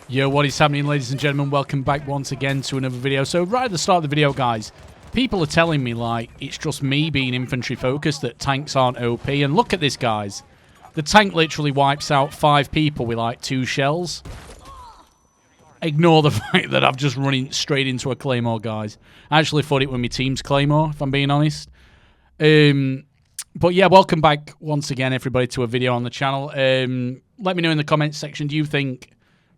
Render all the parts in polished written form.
Yo, what is happening, ladies and gentlemen? Welcome back once again to another video. So right at the start of the video, guys, people are telling me, like, it's just me being infantry focused, that tanks aren't OP. And look at this, guys. The tank literally wipes out 5 people with, like, 2 shells. Ignore the fact that I've just running straight into a claymore, guys. I actually thought it was my team's claymore, if I'm being honest. But yeah, welcome back once again, everybody, to a video on the channel. Let me know in the comments section, do you think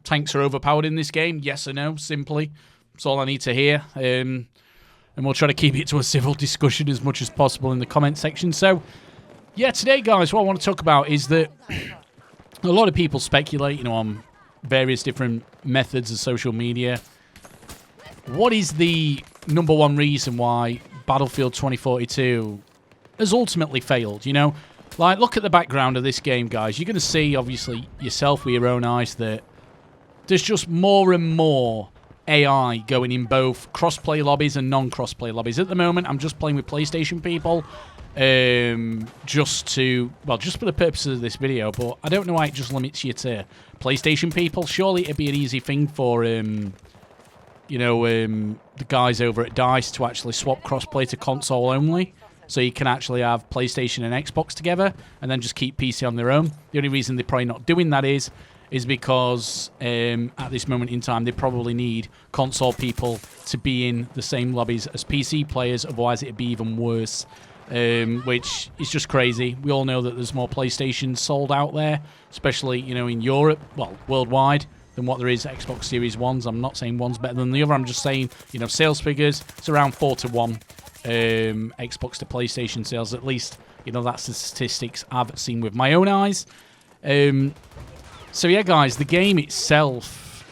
tanks are overpowered in this game? Yes or no, simply. That's all I need to hear. And we'll try to keep it to a civil discussion as much as possible in the comment section. So, yeah, today, guys, what I want to talk about is that a lot of people speculate, on various different methods of social media. What is the number one reason why Battlefield 2042 has ultimately failed, Like, look at the background of this game, guys. You're going to see, obviously, yourself with your own eyes that there's just more and more AI going in both cross-play lobbies and non-cross-play lobbies. At the moment, I'm just playing with PlayStation people, just for the purposes of this video, but I don't know why it just limits you to PlayStation people. Surely it'd be an easy thing for, the guys over at DICE to actually swap cross-play to console only, so you can actually have PlayStation and Xbox together, and then just keep PC on their own. The only reason they're probably not doing that is because at this moment in time they probably need console people to be in the same lobbies as PC players, otherwise it'd be even worse, which is just crazy. We all know that there's more PlayStations sold out there, especially in Europe, well, worldwide, than what there is Xbox Series 1s. I'm not saying one's better than the other, I'm just saying, sales figures, it's around 4-1, Xbox to PlayStation sales, at least, that's the statistics I've seen with my own eyes. So yeah, guys, the game itself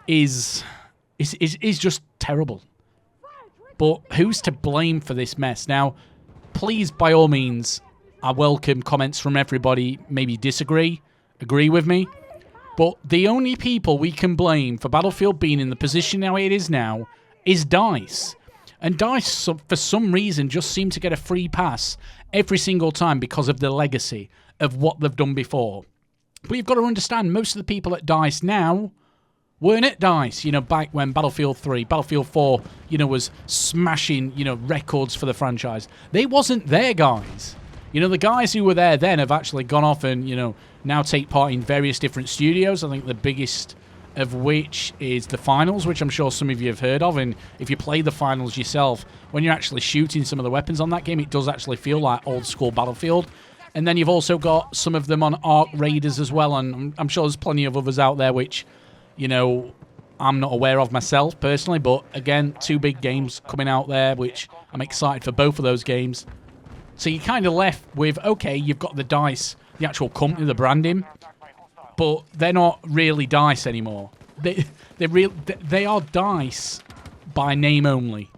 is just terrible. But who's to blame for this mess? Now, please, by all means, I welcome comments from everybody. Maybe disagree, agree with me. But the only people we can blame for Battlefield being in the position now it is now is DICE. And DICE, for some reason, just seem to get a free pass every single time because of the legacy of what they've done before. But you've got to understand, most of the people at DICE now weren't at DICE, back when Battlefield 3, Battlefield 4, was smashing, records for the franchise. They wasn't there, guys. The guys who were there then have actually gone off and, now take part in various different studios. I think the biggest of which is the finals, which I'm sure some of you have heard of. And if you play the finals yourself, when you're actually shooting some of the weapons on that game, it does actually feel like old school Battlefield. And then you've also got some of them on Arc Raiders as well, and I'm sure there's plenty of others out there which, I'm not aware of myself personally, but again, 2 big games coming out there, which I'm excited for both of those games. So you're kind of left with, okay, you've got the DICE, the actual company, the branding, but they're not really DICE anymore. They are DICE by name only.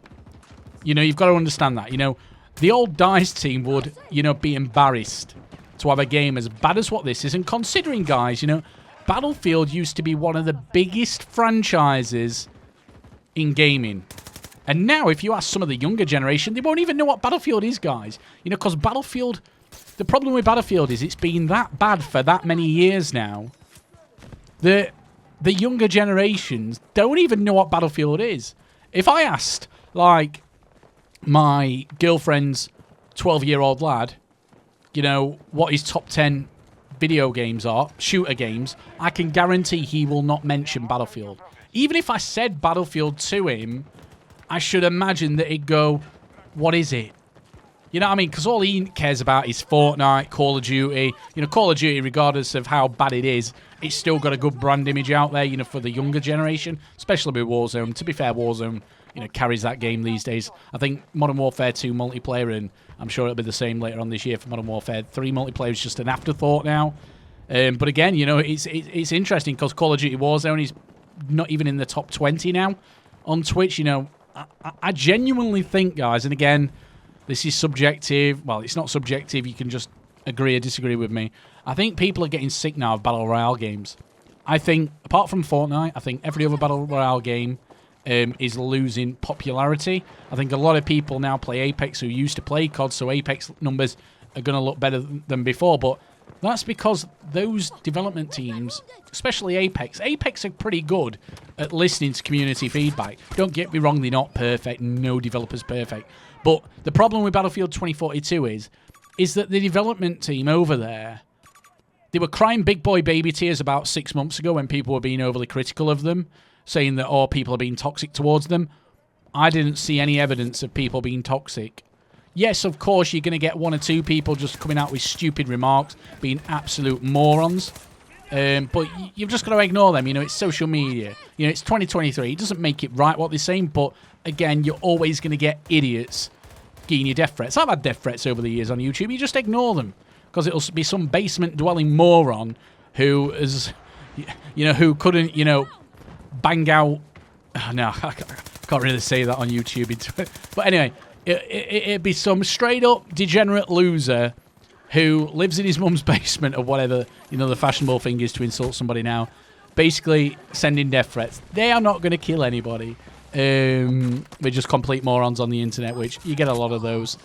You've got to understand that, The old DICE team would, be embarrassed to have a game as bad as what this is. And considering, guys, Battlefield used to be one of the biggest franchises in gaming. And now, if you ask some of the younger generation, they won't even know what Battlefield is, guys. Because Battlefield, the problem with Battlefield is it's been that bad for that many years now that the younger generations don't even know what Battlefield is. If I asked, like, my girlfriend's 12-year-old lad, what his top 10 video games are, shooter games, I can guarantee he will not mention Battlefield. Even if I said Battlefield to him, I should imagine that he'd go, what is it? You know what I mean? Because all he cares about is Fortnite, Call of Duty. Call of Duty, regardless of how bad it is, it's still got a good brand image out there, for the younger generation, especially with Warzone. To be fair, Warzone, carries that game these days. I think Modern Warfare 2 multiplayer, and I'm sure it'll be the same later on this year for Modern Warfare 3 multiplayer, is just an afterthought now. But again, it's interesting because Call of Duty Warzone is not even in the top 20 now on Twitch. I genuinely think, guys, and again, this is subjective. Well, it's not subjective. You can just agree or disagree with me. I think people are getting sick now of Battle Royale games. I think, apart from Fortnite, I think every other Battle Royale game is losing popularity. I think a lot of people now play Apex who used to play COD, so Apex numbers are going to look better than before. But That's because those development teams, especially Apex are pretty good at listening to community feedback. Don't get me wrong, they're not perfect. No developer's perfect. But the problem with Battlefield 2042 is that the development team over there, they were crying big boy baby tears about 6 months ago when people were being overly critical of them, saying that, oh, people are being toxic towards them. I didn't see any evidence of people being toxic. Yes, of course, you're going to get 1 or 2 people just coming out with stupid remarks, being absolute morons. But you've just got to ignore them. You know, it's social media. You know, it's 2023. It doesn't make it right what they're saying, but again, you're always going to get idiots giving you death threats. I've had death threats over the years on YouTube. You just ignore them because it'll be some basement-dwelling moron who is, you know, who couldn't, you know, bang out. Oh, no, I can't really say that on YouTube. But anyway. It'd be some straight-up degenerate loser who lives in his mum's basement or whatever, you know, the fashionable thing is to insult somebody now, basically sending death threats. They are not going to kill anybody. They're just complete morons on the internet, which you get a lot of those.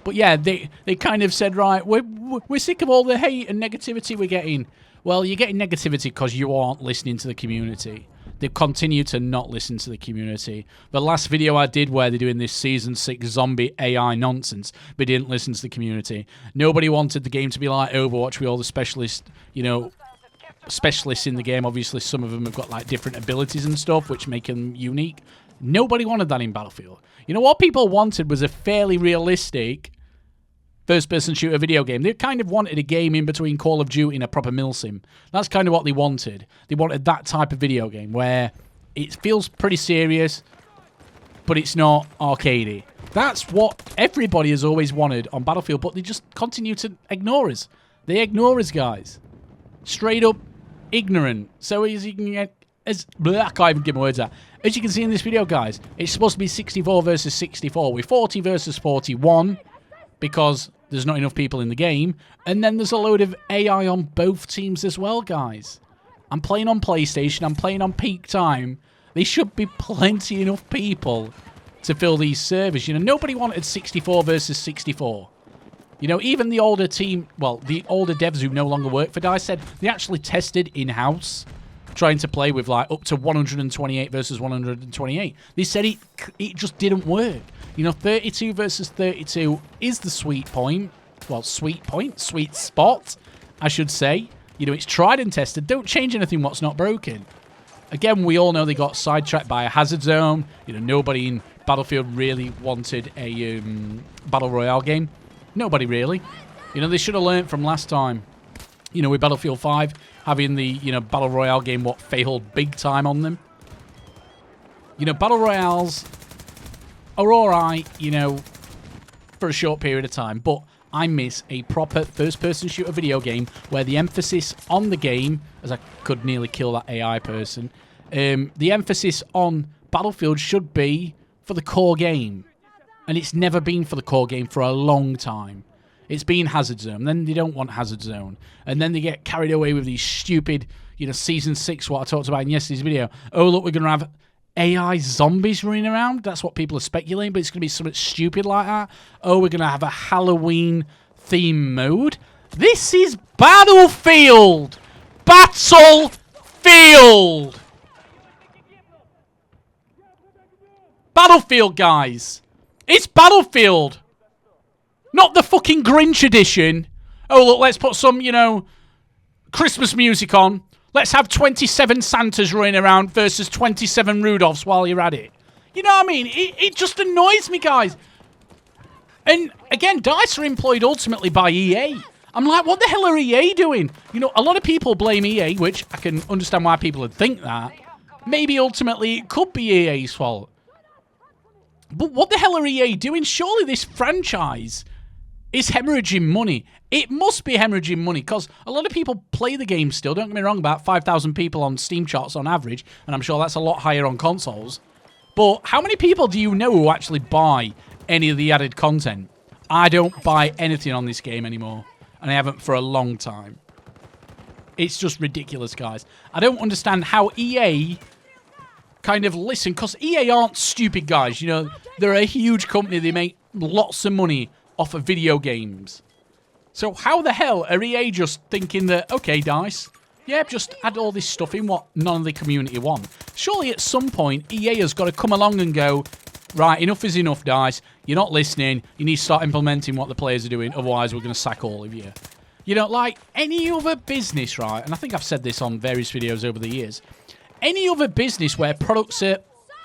But yeah, they kind of said, right, we're sick of all the hate and negativity we're getting. Well, you're getting negativity because you aren't listening to the community. They continue to not listen to the community. The last video I did where they're doing this Season 6 zombie AI nonsense, they didn't listen to the community. Nobody wanted the game to be like Overwatch with all the specialists, you know, specialists in the game. Obviously, some of them have got like different abilities and stuff, which make them unique. Nobody wanted that in Battlefield. You know, what people wanted was a fairly realistic first-person shooter video game. They kind of wanted a game in between Call of Duty and a proper milsim. That's kind of what they wanted. They wanted that type of video game where it feels pretty serious, but it's not arcadey. That's what everybody has always wanted on Battlefield, but they just continue to ignore us. They ignore us, guys. Straight up ignorant. So as you can get... I can't even give my words out. As you can see in this video, guys, it's supposed to be 64 versus 64 with 40 versus 41 because there's not enough people in the game. And then there's a load of AI on both teams as well, guys. I'm playing on PlayStation. I'm playing on peak time. There should be plenty enough people to fill these servers. You know, nobody wanted 64 versus 64. You know, even the older team, well, the older devs who no longer work for DICE said they actually tested in-house trying to play with, like, up to 128 versus 128. They said it just didn't work. You know, 32 versus 32 is the sweet point. Well, sweet spot, I should say. You know, it's tried and tested. Don't change anything what's not broken. Again, we all know they got sidetracked by a hazard zone. You know, nobody in Battlefield really wanted a Battle Royale game. Nobody really. You know, they should have learned from last time. You know, with Battlefield 5, having the, you know, Battle Royale game, what failed big time on them. You know, Battle Royales are alright, you know, for a short period of time, but I miss a proper first-person shooter video game where the emphasis on the game, as I could nearly kill that AI person, the emphasis on Battlefield should be for the core game. And it's never been for the core game for a long time. It's been Hazard Zone. Then they don't want Hazard Zone. And then they get carried away with these stupid, you know, Season 6, what I talked about in yesterday's video. Oh, look, we're going to have AI zombies running around. That's what people are speculating, but it's going to be something stupid like that. Oh, we're going to have a Halloween theme mode. This is Battlefield! Battlefield! Battlefield, guys! It's Battlefield! Not the fucking Grinch edition. Oh, look, let's put some, you know, Christmas music on. Let's have 27 Santas running around versus 27 Rudolphs while you're at it. You know what I mean? It just annoys me, guys. And, again, DICE are employed ultimately by EA. I'm like, what the hell are EA doing? You know, a lot of people blame EA, which I can understand why people would think that. Maybe ultimately it could be EA's fault. But what the hell are EA doing? Surely this franchise is hemorrhaging money. It must be hemorrhaging money because a lot of people play the game still. Don't get me wrong, about 5,000 people on Steam charts on average, and I'm sure that's a lot higher on consoles. But how many people do you know who actually buy any of the added content? I don't buy anything on this game anymore, and I haven't for a long time. It's just ridiculous, guys. I don't understand how EA kind of listen, because EA aren't stupid, guys. You know, they're a huge company. They make lots of money off of video games. So how the hell are EA just thinking that, okay, DICE, yeah, just add all this stuff in what none of the community want? Surely at some point, EA has got to come along and go, right, enough is enough, DICE. You're not listening. You need to start implementing what the players are doing. Otherwise, we're going to sack all of you. You know, like any other business, right? And I think I've said this on various videos over the years. Any other business where products are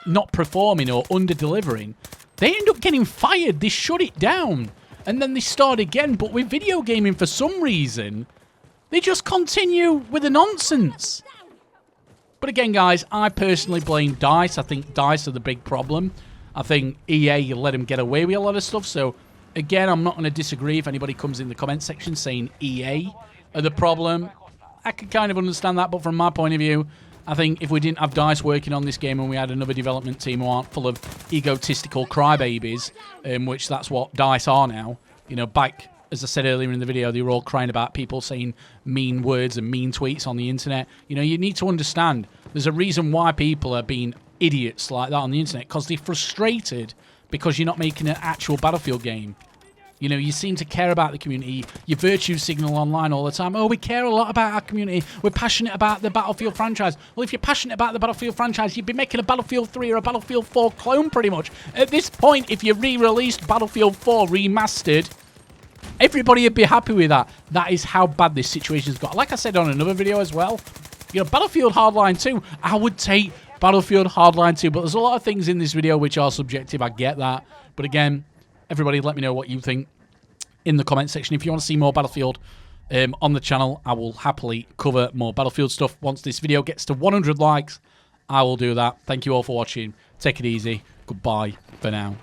not performing or under-delivering, they end up getting fired. They shut it down. And then they start again. But with video gaming, for some reason, they just continue with the nonsense. But again, guys, I personally blame DICE. I think DICE are the big problem. I think EA let them get away with a lot of stuff. So, again, I'm not going to disagree if anybody comes in the comment section saying EA are the problem. I could kind of understand that. But from my point of view, I think if we didn't have DICE working on this game and we had another development team who aren't full of egotistical crybabies, which that's what DICE are now, you know, back, as I said earlier in the video, they were all crying about people saying mean words and mean tweets on the internet. You know, you need to understand there's a reason why people are being idiots like that on the internet, because they're frustrated because you're not making an actual Battlefield game. You know, you seem to care about the community. You virtue signal online all the time. Oh, we care a lot about our community. We're passionate about the Battlefield franchise. Well, if you're passionate about the Battlefield franchise, you'd be making a Battlefield 3 or a Battlefield 4 clone pretty much. At this point, if you re-released Battlefield 4 remastered, everybody would be happy with that. That is how bad this situation's got. Like I said on another video as well, you know, Battlefield Hardline 2, I would take Battlefield Hardline 2, but there's a lot of things in this video which are subjective. I get that. But again, everybody let me know what you think in the comment section. If you want to see more Battlefield on the channel, I will happily cover more Battlefield stuff. Once this video gets to 100 likes, I will do that. Thank you all for watching. Take it easy. Goodbye for now.